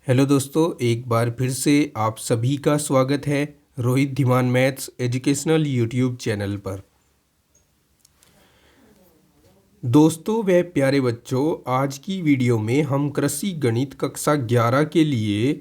Hello दोस्तों, एक बार फिर से आप सभी का स्वागत है Rohit Dhiman maths educational YouTube channel पर। दोस्तों व प्यारे बच्चों, आज की वीडियो में हम कृषि गणित कक्षा 11 के लिए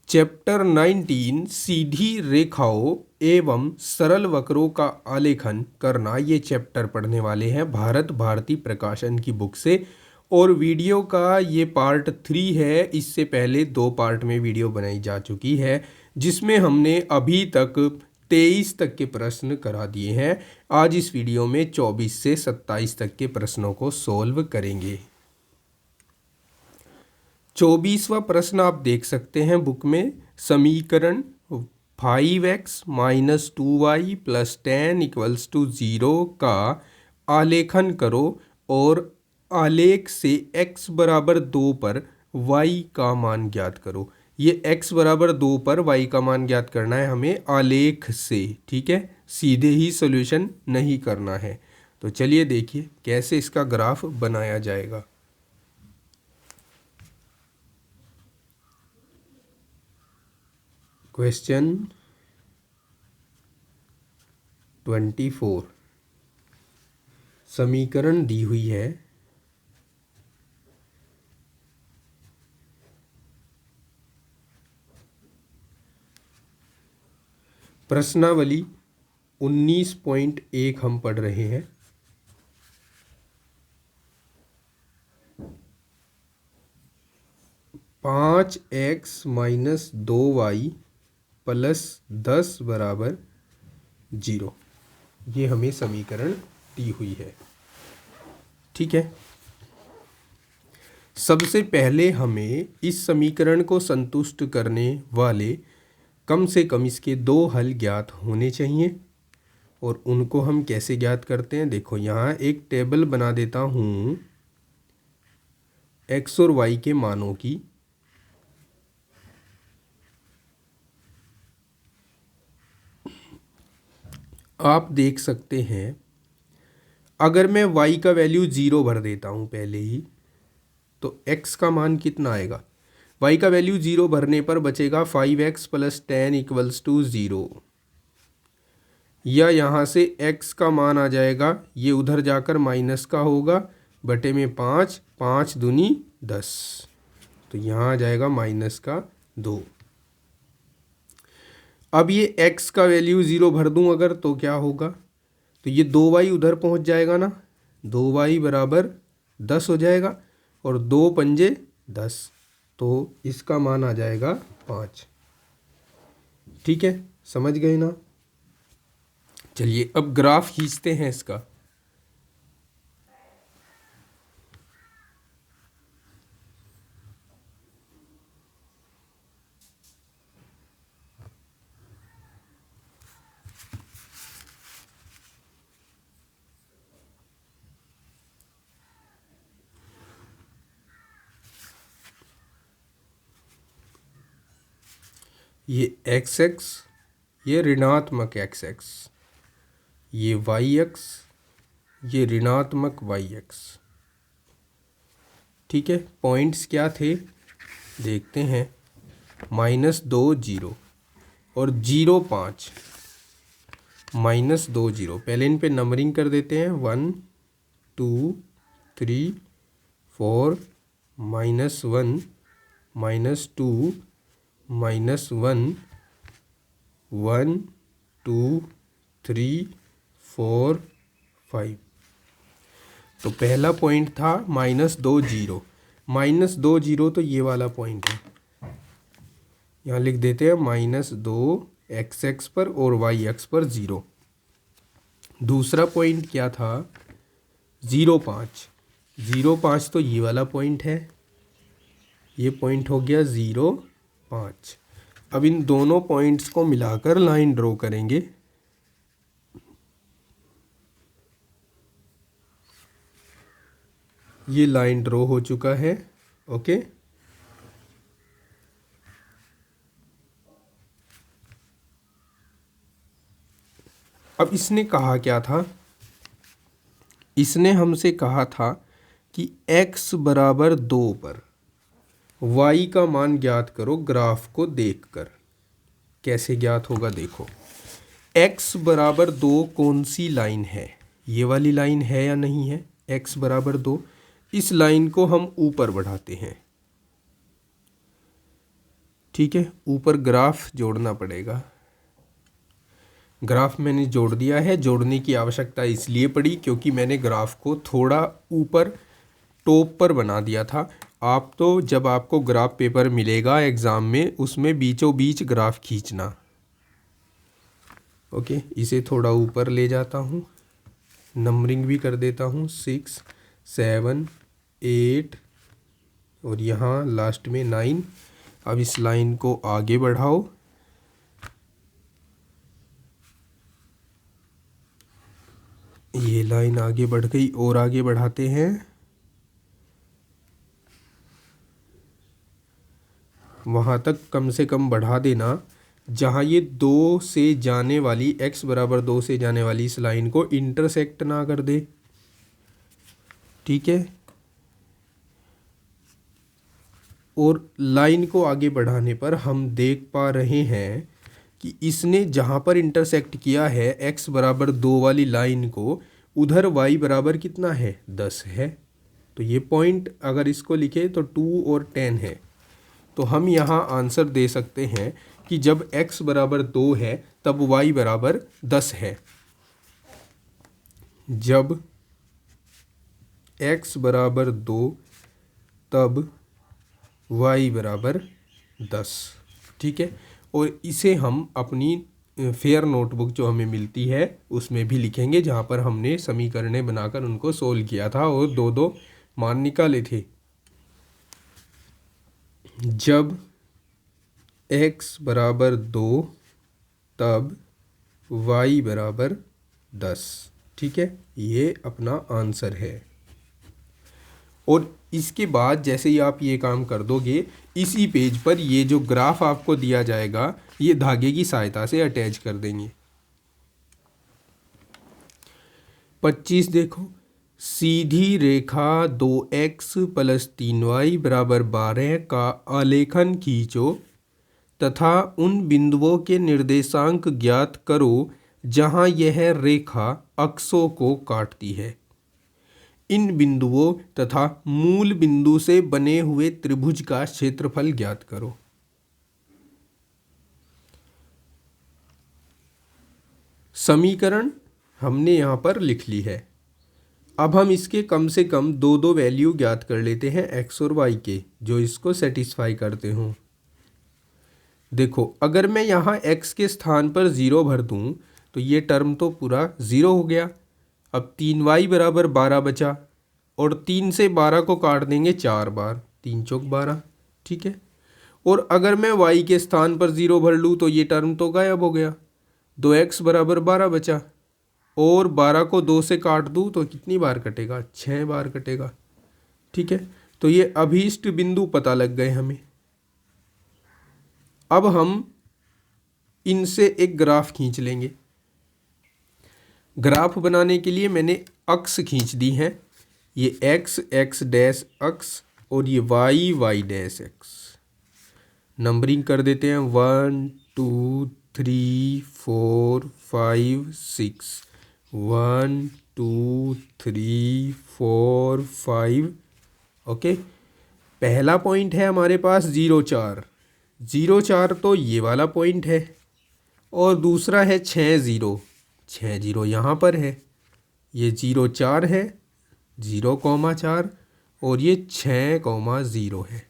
चैप्टर 19 सीधी रेखाओं एवं सरल वक्रों का आलेखन करना ये चैप्टर पढ़ने वाले हैं भारत भारती प्रकाशन की बुक से। और वीडियो का ये पार्ट 3 है। इससे पहले 2 पार्ट में वीडियो बनाई जा चुकी है जिसमें हमने अभी तक 23 तक के प्रश्न करा दिए हैं। आज इस वीडियो में 24 से 27 तक के प्रश्नों को सोल्व करेंगे। 24वां प्रश्न आप देख सकते हैं बुक में। समीकरण 5x minus 2y plus 10 equals to 0 का आलेखन करो और आलेख से x बराबर 2 पर y का मान ज्ञात करो। ये x बराबर 2 पर y का मान ज्ञात करना है हमें आलेख से, ठीक है, सीधे ही सॉल्यूशन नहीं करना है। तो चलिए देखिए कैसे इसका ग्राफ बनाया जाएगा। क्वेश्चन 24, समीकरण दी हुई है। प्रश्नावली 19.1 हम पढ़ रहे हैं। पाँच एक्स माइनस 2y प्लस 10 बराबर 0, ये हमें समीकरण दी हुई है, ठीक है। सबसे पहले हमें इस समीकरण को संतुष्ट करने वाले कम से कम इसके 2 हल ज्ञात होने चाहिए। और उनको हम कैसे ज्ञात करते हैं, देखो यहाँ एक टेबल बना देता हूँ x और y के मानों की। आप देख सकते हैं अगर मैं y का वैल्यू 0 भर देता हूँ पहले ही, तो x का मान कितना आएगा। y का वैल्यू 0 भरने पर बचेगा 5x प्लस 10 इक्वल्स टू 0, या यहाँ से x का मान आ जाएगा, ये उधर जाकर माइनस का होगा, बटे में 5, 5 दूनी 10, तो यहाँ आ जाएगा माइनस का 2। अब ये x का वैल्यू 0 भर दूँ अगर, तो क्या होगा, तो ये 2y उधर पहुँच जाएगा ना, 2y बराबर 10 हो जाएगा, और 2 पंजे 10, तो इसका मान आ जाएगा 5, ठीक है, समझ गए ना। चलिए अब ग्राफ खींचते हैं इसका। ये एक्स एक्स, ये ऋणात्मक एक्स एक्स, ये वाई एक्स, ये ऋणात्मक वाई एक्स, ठीक है। पॉइंट्स क्या थे देखते हैं, -2 0 और 0 5, -2 0। पहले इन पे नंबरिंग कर देते हैं, 1 2 3 4, -1 -2 -1 1 2 3 4 5। तो पहला पॉइंट था -2 0, -2 0 तो ये वाला पॉइंट है, यहाँ लिख देते हैं -2 एक्स एक्स पर और वाई एक्स पर 0। दूसरा पॉइंट क्या था, 0 5, 0 5 तो ये वाला पॉइंट है, ये पॉइंट हो गया 0 5। अब इन दोनों पॉइंट्स को मिलाकर लाइन ड्रॉ करेंगे। ये लाइन ड्रॉ हो चुका है, ओके। अब इसने कहा क्या था, इसने हमसे कहा था कि x बराबर 2 पर y का मान ज्ञात करो ग्राफ को देखकर। कैसे ज्ञात होगा देखो, x बराबर 2 कौन सी लाइन है, ये वाली लाइन है या नहीं है, x बराबर 2। इस लाइन को हम ऊपर बढ़ाते हैं, ठीक है, ऊपर ग्राफ जोड़ना पड़ेगा। ग्राफ मैंने जोड़ दिया है। जोड़ने की आवश्यकता इसलिए पड़ी क्योंकि मैंने ग्राफ को थोड़ा ऊपर टॉप पर बना दिया था। आप तो जब आपको ग्राफ पेपर मिलेगा एग्ज़ाम में, उसमें बीचों बीच ग्राफ खींचना। ओके, इसे थोड़ा ऊपर ले जाता हूँ, नंबरिंग भी कर देता हूँ 6, 7, 8 और यहाँ लास्ट में 9। अब इस लाइन को आगे बढ़ाओ, ये लाइन आगे बढ़ गई और आगे बढ़ाते हैं। वहाँ तक कम से कम बढ़ा देना जहाँ ये 2 से जाने वाली, x बराबर 2 से जाने वाली इस लाइन को इंटरसेक्ट ना कर दे, ठीक है। और लाइन को आगे बढ़ाने पर हम देख पा रहे हैं कि इसने जहाँ पर इंटरसेक्ट किया है x बराबर 2 वाली लाइन को, उधर y बराबर कितना है, 10 है। तो ये पॉइंट अगर इसको लिखे तो 2 और 10 है। तो हम यहाँ आंसर दे सकते हैं कि जब x बराबर 2 है तब y बराबर 10 है। जब x बराबर 2 तब y बराबर 10, ठीक है। और इसे हम अपनी फेयर नोटबुक जो हमें मिलती है उसमें भी लिखेंगे, जहाँ पर हमने समीकरणें बनाकर उनको सोल्व किया था और 2-2 मान निकाले थे। जब x बराबर 2 तब y बराबर 10, ठीक है, ये अपना आंसर है। और इसके बाद जैसे ही आप ये काम कर दोगे, इसी पेज पर ये जो ग्राफ आपको दिया जाएगा ये धागे की सहायता से अटैच कर देंगे। 25 देखो, सीधी रेखा 2x + 3y बराबर 12 का आलेखन खींचो तथा उन बिंदुओं के निर्देशांक ज्ञात करो जहां यह रेखा अक्षों को काटती है। इन बिंदुओं तथा मूल बिंदु से बने हुए त्रिभुज का क्षेत्रफल ज्ञात करो। समीकरण हमने यहाँ पर लिख ली है। अब हम इसके कम से कम 2-2 वैल्यू ज्ञात कर लेते हैं x और y के, जो इसको सेटिस्फाई करते हों। देखो, अगर मैं यहाँ x के स्थान पर 0 भर दूँ तो ये टर्म तो पूरा 0 हो गया। अब 3y बराबर 12 बचा और 3 से 12 को काट देंगे 4 बार, 3 चौक 12, ठीक है। और अगर मैं y के स्थान पर 0 भर लूँ तो ये टर्म तो गायब हो गया, 2x बराबर 12 बचा। और 12 को 2 से काट दूँ तो कितनी बार कटेगा, 6 बार कटेगा, ठीक है। तो ये अभीष्ट बिंदु पता लग गए हमें। अब हम इनसे एक ग्राफ खींच लेंगे। ग्राफ बनाने के लिए मैंने अक्ष खींच दी हैं, ये x x डैश अक्ष और ये y y dash x. Numbering कर देते हैं 1 2 3 4 5 6, 1 2 3 4 5। ओके, पहला पॉइंट है हमारे पास 0 4, 0 4 तो ये वाला पॉइंट है। और दूसरा है 6 0, 6 0 यहाँ पर है। ये 0 4 है, 0,4 और ये 6,0 है,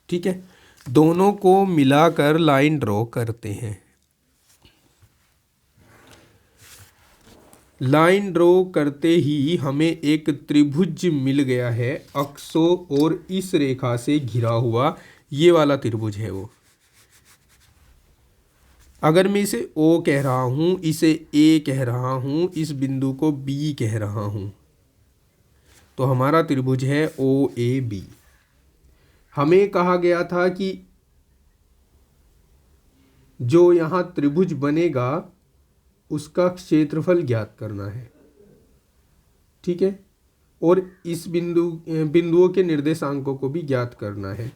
ठीक है। दोनों को मिलाकर लाइन ड्रॉ करते हैं। लाइन ड्रॉ करते ही हमें एक त्रिभुज मिल गया है अक्षों और इस रेखा से घिरा हुआ, ये वाला त्रिभुज है वो। अगर मैं इसे O कह रहा हूँ, इसे A कह रहा हूँ, इस बिंदु को B कह रहा हूँ, तो हमारा त्रिभुज है OAB। हमें कहा गया था कि जो यहाँ त्रिभुज बनेगा उसका क्षेत्रफल ज्ञात करना है, ठीक है। और इस बिंदुओं के निर्देशांकों को भी ज्ञात करना है।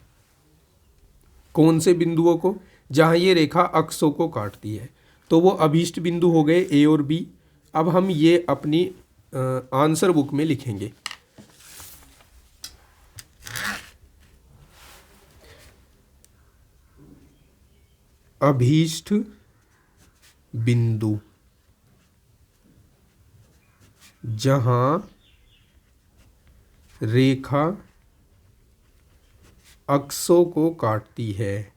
कौन से बिंदुओं को? जहाँ ये रेखा अक्षों को काटती है, तो वो अभीष्ट बिंदु हो गए ए और बी। अब हम ये अपनी आंसर बुक में लिखेंगे। अभीष्ट बिंदु जहां रेखा अक्षों को काटती है।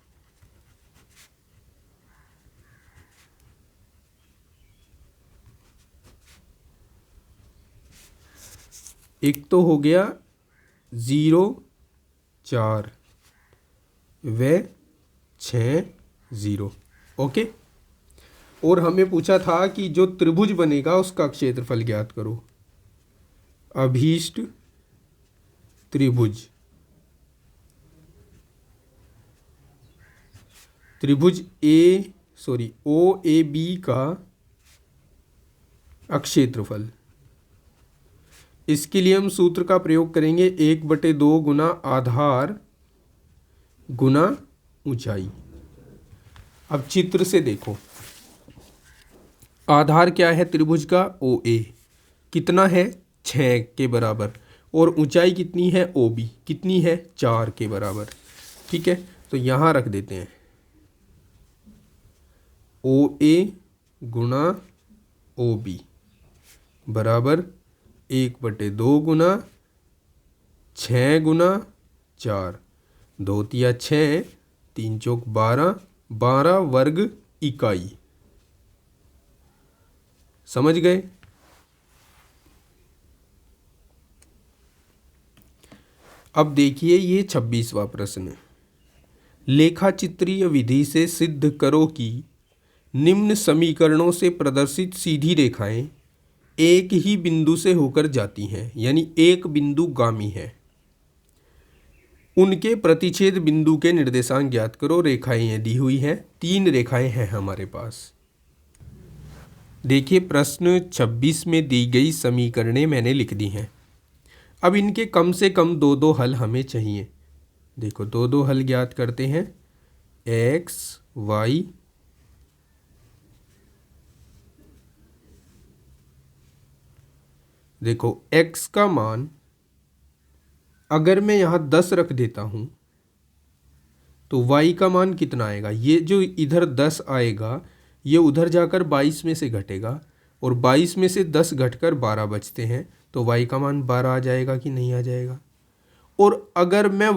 एक तो हो गया 0 4 व 6 0। ओके। और हमें पूछा था कि जो त्रिभुज बनेगा उसका क्षेत्रफल ज्ञात करो। अभीष्ट त्रिभुज, त्रिभुज ओ ए बी का क्षेत्रफल। इसके लिए हम सूत्र का प्रयोग करेंगे 1/2 गुना आधार गुना ऊंचाई। अब चित्र से देखो, आधार क्या है त्रिभुज का? ओ ए कितना है? 6 के बराबर। और ऊंचाई कितनी है? ओ बी कितनी है? 4 के बराबर। ठीक है, तो यहाँ रख देते हैं ओ ए गुना ओ बी बराबर 1/2 गुना 6 गुना 4, 2 तिया 6, 3 चौक 12, 12 वर्ग इकाई। समझ गए? अब देखिए ये 26वां प्रश्न। लेखा चित्रीय विधि से सिद्ध करो कि निम्न समीकरणों से प्रदर्शित सीधी रेखाएं एक ही बिंदु से होकर जाती हैं, यानी एक बिंदु गामी है। उनके प्रतिच्छेद बिंदु के निर्देशांक ज्ञात करो। रेखाएं ये दी हुई हैं, 3 रेखाएं हैं हमारे पास। देखिए प्रश्न 26 में दी गई समीकरणें मैंने लिख दी हैं। अब इनके कम से कम 2 हल हमें चाहिए। देखो 2 हल ज्ञात करते हैं। एक्स वाई, देखो x का मान अगर मैं यहाँ 10 रख देता हूँ तो y का मान कितना आएगा? ये जो इधर 10 आएगा ये उधर जाकर 22 में से घटेगा, और 22 में से 10 घटकर 12 बचते हैं, तो y का मान 12 आ जाएगा कि नहीं आ जाएगा? और अगर मैं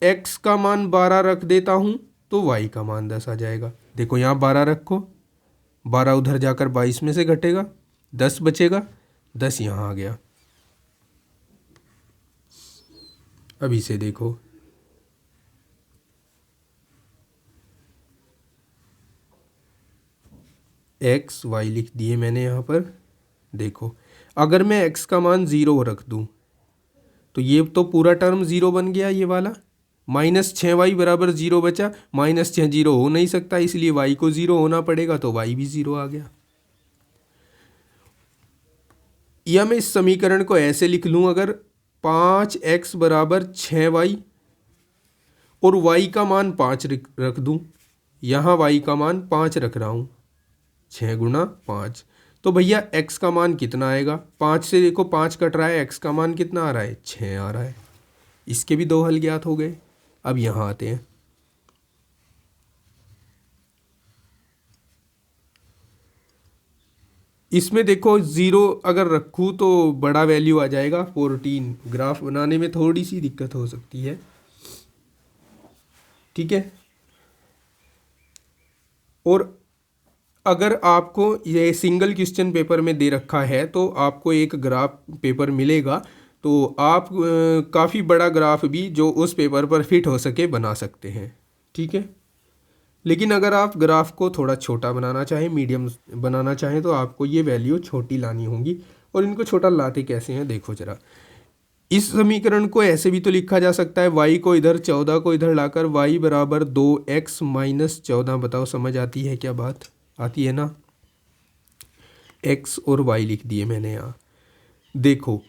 x का मान 12 रख देता हूँ तो y का मान 10 आ जाएगा। देखो यहाँ 12 रखो, 12 उधर जाकर 22 में से घटेगा, 10 बचेगा, 10 यहाँ आ गया। अब इसे देखो, एक्स वाई लिख दिए मैंने यहाँ पर। देखो अगर मैं x का मान 0 रख दूँ तो ये तो पूरा टर्म 0 बन गया, ये वाला। -6y बराबर 0 बचा, -6 0 हो नहीं सकता, इसलिए y को 0 होना पड़ेगा, तो y भी 0 आ गया। या मैं इस समीकरण को ऐसे लिख लूँ, अगर 5x बराबर 6y और y का मान 5 रख दूँ, यहाँ y का मान 5 रख रहा हूँ, 6 गुना 5, तो भैया x का मान कितना आएगा? 5 से देखो 5 कट रहा है, x का मान कितना आ रहा है? 6 आ रहा है। इसके भी 2 हल ज्ञात हो गए। अब यहाँ आते हैं, इसमें देखो 0 अगर रखूँ तो बड़ा वैल्यू आ जाएगा 14। ग्राफ बनाने में थोड़ी सी दिक्कत हो सकती है, ठीक है। और अगर आपको ये सिंगल क्वेश्चन पेपर में दे रखा है तो आपको एक ग्राफ पेपर मिलेगा, तो आप काफ़ी बड़ा ग्राफ भी जो उस पेपर पर फिट हो सके बना सकते हैं, ठीक है। लेकिन अगर आप ग्राफ को थोड़ा छोटा बनाना चाहें, मीडियम बनाना चाहें, तो आपको ये वैल्यू छोटी लानी होगी। और इनको छोटा लाते कैसे हैं देखो ज़रा। इस समीकरण को ऐसे भी तो लिखा जा सकता है, y को इधर 14 को इधर लाकर y बराबर 2x माइनस 14। बताओ समझ आती है क्या बात? आती है ना। x और y लिख दिए मैंने यहाँ। देखो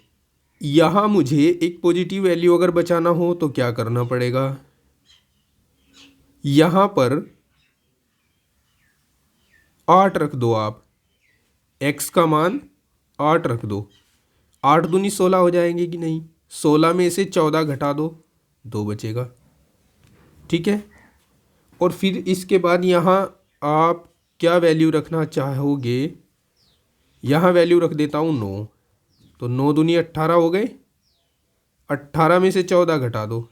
यहाँ मुझे एक पॉजिटिव वैल्यू अगर बचाना हो तो क्या करना पड़ेगा? यहाँ पर 8 रख दो आप, x का मान 8 रख दो। 8 दूनी 16 हो जाएंगे कि नहीं? 16 में से 14 घटा दो, 2 बचेगा। ठीक है। और फिर इसके बाद यहाँ आप क्या वैल्यू रखना चाहोगे? यहाँ वैल्यू रख देता हूँ 9। तो 9 दूनी 18 हो गए। 18 में से 14 घटा दो,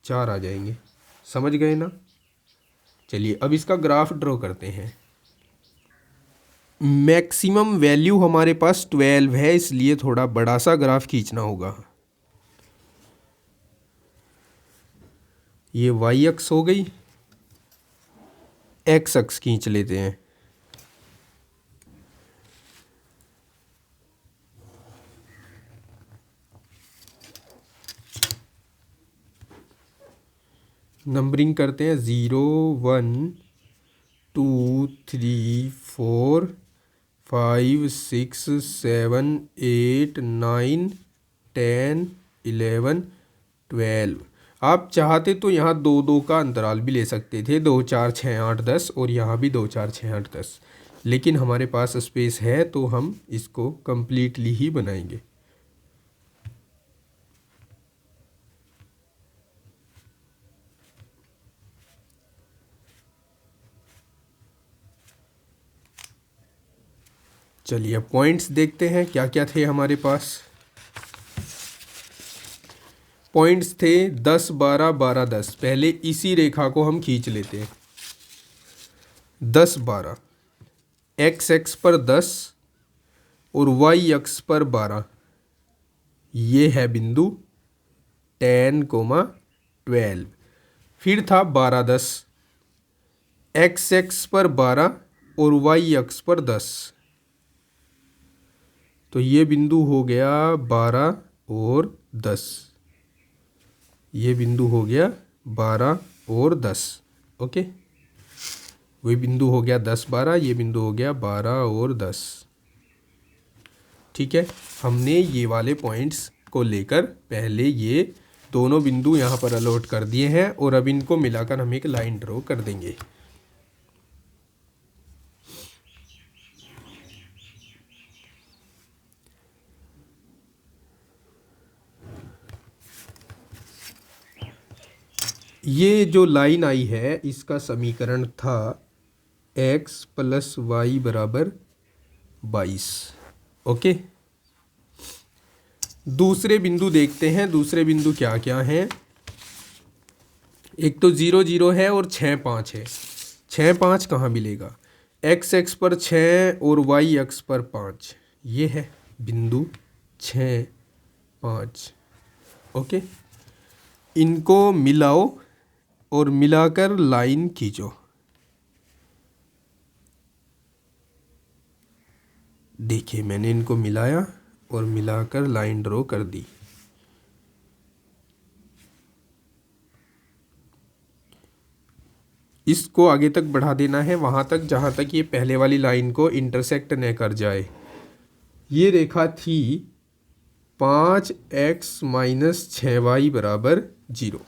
4 आ जाएंगे। समझ गए ना? चलिए अब इसका ग्राफ ड्रॉ करते हैं। मैक्सिमम वैल्यू हमारे पास 12 है, इसलिए थोड़ा बड़ा सा ग्राफ खींचना होगा। ये वाई अक्स हो गई, एक्स अक्स खींच लेते हैं। नंबरिंग करते हैं 0 1 2 3 4 5 6 7 8 9 10 11 12। आप चाहते तो यहाँ 2 2 का अंतराल भी ले सकते थे, 2 4 6 8 10, और यहाँ भी 2 4 6 8 10, लेकिन हमारे पास स्पेस है तो हम इसको कंप्लीटली ही बनाएंगे। चलिए अब पॉइंट्स देखते हैं क्या क्या थे हमारे पास। पॉइंट्स थे 10 12 12 10। पहले इसी रेखा को हम खींच लेते हैं। 10 12, एक्स एक्स पर 10 और वाई अक्स पर 12, ये है बिंदु 10 12। फिर था 12 10, एक्स एक्स पर 12 और वाई अक्स पर 10, तो ये बिंदु हो गया 12 और 10। ये बिंदु हो गया 12 और 10। ओके, वही बिंदु हो गया 10 12, ये बिंदु हो गया 12 और 10। ठीक है, हमने ये वाले पॉइंट्स को लेकर पहले ये दोनों बिंदु यहाँ पर अलॉट कर दिए हैं, और अब इनको मिलाकर हम एक लाइन ड्रॉ कर देंगे। ये जो लाइन आई है इसका समीकरण था x + y = 22। ओके, दूसरे बिंदु देखते हैं। दूसरे बिंदु क्या क्या हैं? एक तो 0 0 है और 6 5 है। 6 5 कहाँ मिलेगा? x एक्स पर 6 और y अक्स पर 5, ये है बिंदु 6 5। ओके, इनको मिलाओ और मिलाकर लाइन खींचो। देखिए मैंने इनको मिलाया और मिलाकर लाइन ड्रॉ कर दी। इसको आगे तक बढ़ा देना है, वहाँ तक जहाँ तक ये पहले वाली लाइन को इंटरसेक्ट न कर जाए। ये रेखा थी 5x - 6y = 0।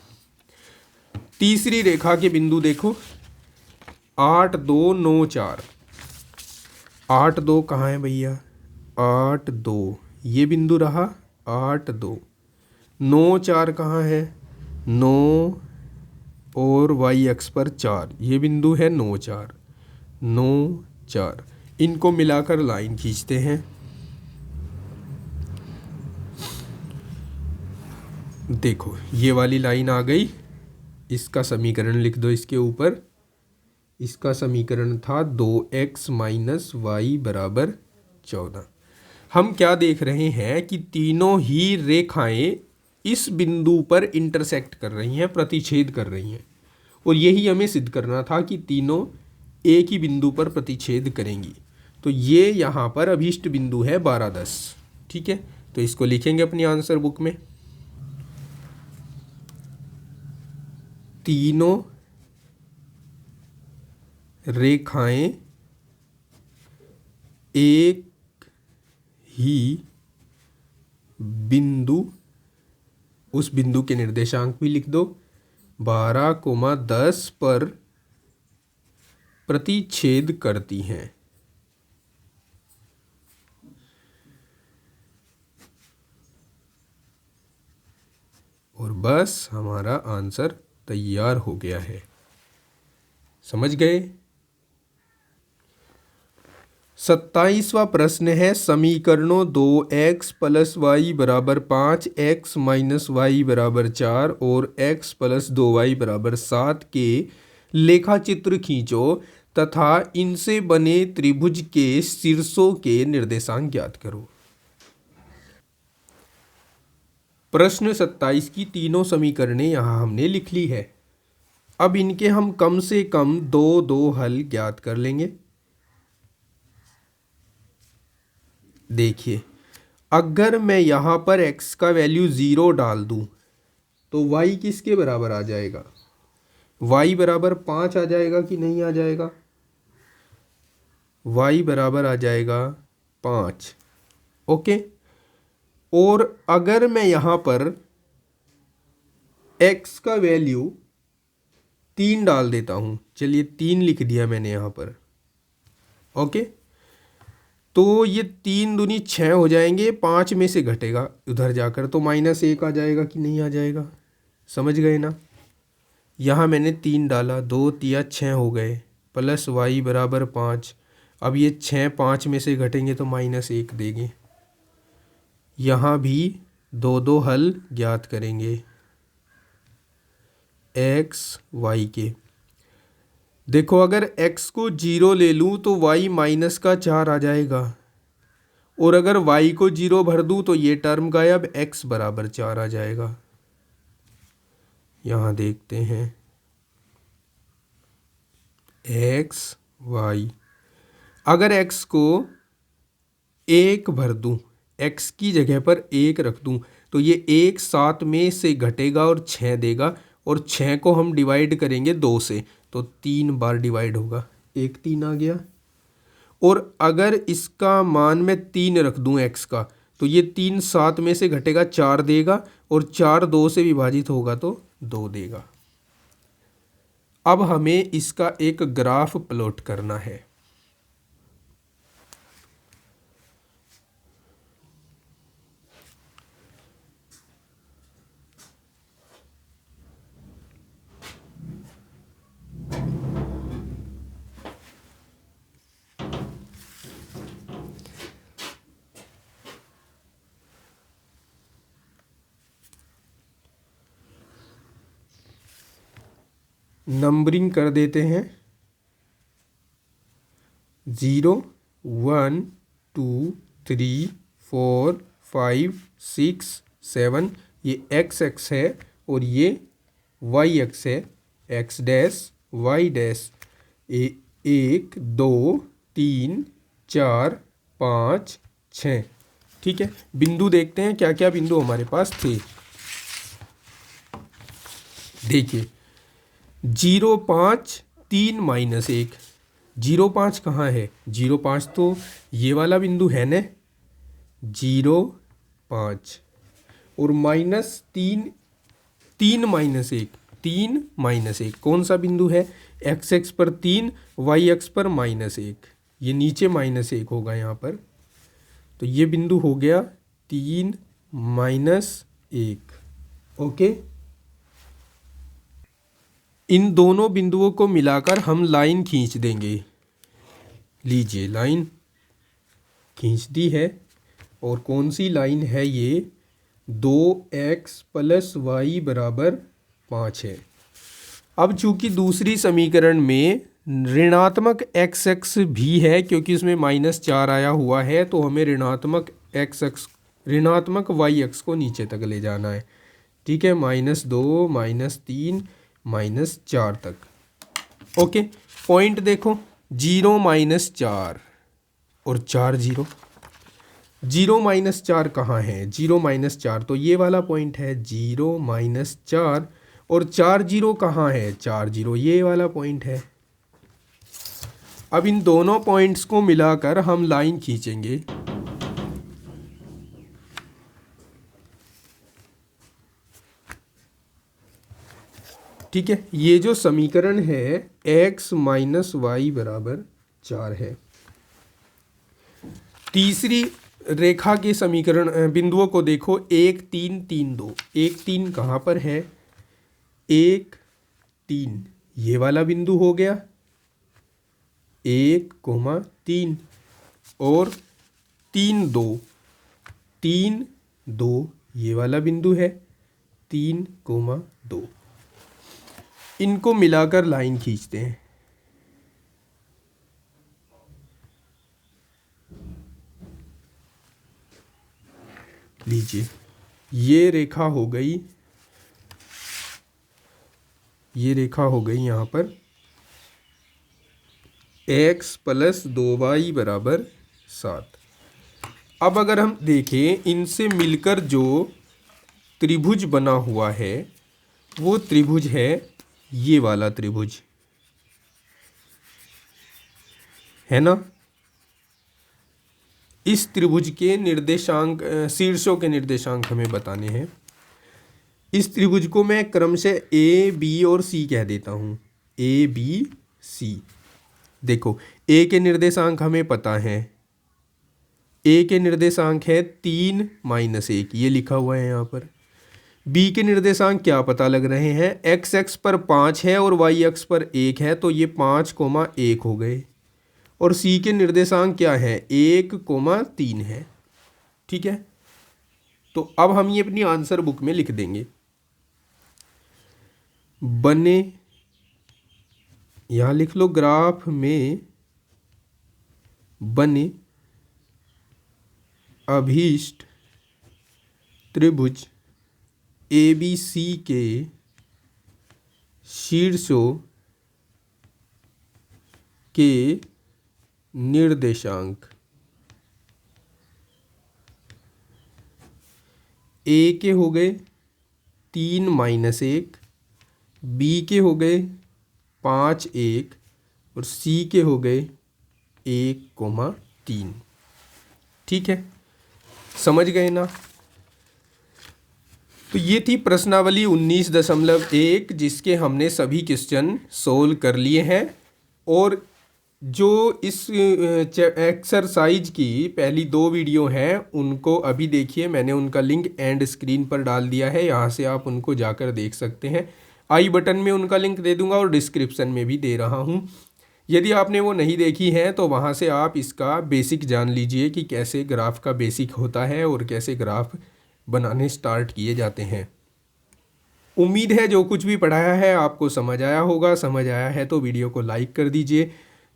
तीसरी रेखा के बिंदु देखो, 8 2 9 4। 8 2 कहाँ है भैया? 8 2, ये बिंदु रहा 8 2। 9 4 कहाँ है? 9 और y अक्स पर 4, ये बिंदु है 9 4 9 4। इनको मिलाकर लाइन खींचते हैं। देखो ये वाली लाइन आ गई। इसका समीकरण लिख दो इसके ऊपर। इसका समीकरण था 2x - y = 14। हम क्या देख रहे हैं कि तीनों ही रेखाएं इस बिंदु पर इंटरसेक्ट कर रही हैं, प्रतिच्छेद कर रही हैं, और यही हमें सिद्ध करना था कि तीनों एक ही बिंदु पर प्रतिच्छेद करेंगी। तो ये यहाँ पर अभीष्ट बिंदु है 12 10। ठीक है, तो इसको लिखेंगे अपनी आंसर बुक में। तीनों रेखाएं एक ही बिंदु, उस बिंदु के निर्देशांक भी लिख दो, 12 10 पर प्रतिच्छेद करती हैं। और बस हमारा आंसर तैयार हो गया है। समझ गए? 27वां प्रश्न है, समीकरणों 2x + y = 5, x - y = 4 और x + 2y = 7 के लेखाचित्र खींचो तथा इनसे बने त्रिभुज के शीर्षों के निर्देशांक ज्ञात करो। प्रश्न 27 की तीनों समीकरणें यहाँ हमने लिख ली है। अब इनके हम कम से कम दो हल ज्ञात कर लेंगे। देखिए, अगर मैं यहाँ पर x का वैल्यू 0 डाल दूँ तो y किसके बराबर आ जाएगा? y बराबर 5 आ जाएगा कि नहीं आ जाएगा? y बराबर आ जाएगा 5। ओके। और अगर मैं यहाँ पर x का वैल्यू 3 डाल देता हूँ, चलिए 3 लिख दिया मैंने यहाँ पर। ओके, तो ये 3 दूनी 6 हो जाएंगे, 5 में से घटेगा उधर जाकर तो -1 आ जाएगा कि नहीं आ जाएगा? समझ गए ना? यहाँ मैंने 3 डाला, 2 तिया 6 हो गए, प्लस y बराबर 5। अब ये 6 5 में से घटेंगे तो -1 देंगे। यहाँ भी दो हल ज्ञात करेंगे x y के। देखो, अगर x को 0 ले लूँ तो y -4 आ जाएगा, और अगर y को 0 भर दूँ तो ये टर्म गायब, x बराबर 4 आ जाएगा। यहाँ देखते हैं x y, अगर x को 1 भर दूँ, x की जगह पर 1 रख दूँ तो ये 1 7 में से घटेगा और 6 देगा, और 6 को हम डिवाइड करेंगे 2 से तो 3 बार डिवाइड होगा, 1 3 आ गया। और अगर इसका मान मैं 3 रख दूं x का तो ये 3 7 में से घटेगा 4 देगा, और 4 2 से विभाजित होगा तो 2 देगा। अब हमें इसका एक ग्राफ प्लॉट करना है। नंबरिंग कर देते हैं, 0 1 2 3 4 5 6 7, ये x एक्स है और ये y एक्स है, x डैश y डैश। 1 2 3 4 5 6। ठीक है, बिंदु देखते हैं क्या क्या बिंदु हमारे पास थे। देखिए, 0 5 3 -1, 0 5 कहाँ है? 0 5 तो ये वाला बिंदु है न, 0 5, और -3 3 -1, 3 -1 कौन सा बिंदु है? x एक्स पर 3, y एक्स पर -1, ये नीचे -1 होगा यहाँ पर, तो ये बिंदु हो गया 3 -1। ओके, इन दोनों बिंदुओं को मिलाकर हम लाइन खींच देंगे। लीजिए, लाइन खींच दी है, और कौन सी लाइन है ये? 2x + y = 5 है। अब चूंकि दूसरी समीकरण में ऋणात्मक x भी है, क्योंकि उसमें -4 आया हुआ है, तो हमें ऋणात्मक y को नीचे तक ले जाना है। ठीक है, -2 -3 -4 तक। ओके, पॉइंट देखो, 0 -4 और 4 0। 0 -4 कहाँ है? 0 -4 तो ये वाला पॉइंट है, 0 -4, और 4 0 कहाँ है? 4 0 ये वाला पॉइंट है। अब इन दोनों पॉइंट्स को मिलाकर हम लाइन खींचेंगे। ठीक है, ये जो समीकरण है x माइनस वाई बराबर 4 है। तीसरी रेखा के समीकरण बिंदुओं को देखो, 1 3 3 2। 1 3 कहाँ पर है? 1 3 ये वाला बिंदु हो गया 1,3 और 3 2 3 2 ये वाला बिंदु है 3,2। इनको मिलाकर लाइन खींचते हैं। लीजिए, ये रेखा हो गई, ये रेखा हो गई यहाँ पर x प्लस 2y बराबर 7। अब अगर हम देखें, इनसे मिलकर जो त्रिभुज बना हुआ है वो त्रिभुज है ये वाला त्रिभुज, है ना। इस त्रिभुज के निर्देशांक, शीर्षों के निर्देशांक हमें बताने हैं। इस त्रिभुज को मैं क्रमशः ए बी और सी कह देता हूँ, ए बी सी। देखो, ए के निर्देशांक हमें पता है, ए के निर्देशांक है 3 माइनस 1, ये लिखा हुआ है यहाँ पर। बी के निर्देशांक क्या पता लग रहे हैं, एक्स एक्स पर 5 है और वाई एक्स पर 1 है, तो ये 5,1 हो गए। और सी के निर्देशांक क्या है, 1,3 है। ठीक है, तो अब हम ये अपनी आंसर बुक में लिख देंगे। बने, यहाँ लिख लो, ग्राफ में बने अभीष्ट त्रिभुज ABC के शीर्षों के निर्देशांक A के हो गए 3 माइनस 1, B के हो गए 5 1 और C के हो गए 1,3। ठीक है, समझ गए ना। तो ये थी प्रश्नावली 19.1 जिसके हमने सभी क्वेश्चन सोल्व कर लिए हैं। और जो इस एक्सरसाइज की पहली 2 वीडियो हैं उनको अभी देखिए, मैंने उनका लिंक एंड स्क्रीन पर डाल दिया है, यहाँ से आप उनको जाकर देख सकते हैं। आई बटन में उनका लिंक दे दूंगा और डिस्क्रिप्शन में भी दे रहा हूँ। यदि आपने वो नहीं देखी है तो वहाँ से आप इसका बेसिक जान लीजिए कि कैसे ग्राफ का बेसिक होता है और कैसे ग्राफ बनाने स्टार्ट किए जाते हैं। उम्मीद है जो कुछ भी पढ़ाया है आपको समझ आया होगा। समझ आया है तो वीडियो को लाइक कर दीजिए,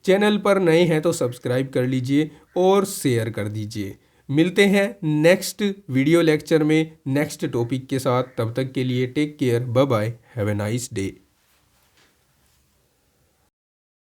चैनल पर नए हैं तो सब्सक्राइब कर लीजिए और शेयर कर दीजिए। मिलते हैं नेक्स्ट वीडियो लेक्चर में नेक्स्ट टॉपिक के साथ। तब तक के लिए take care, bye bye, have a nice day.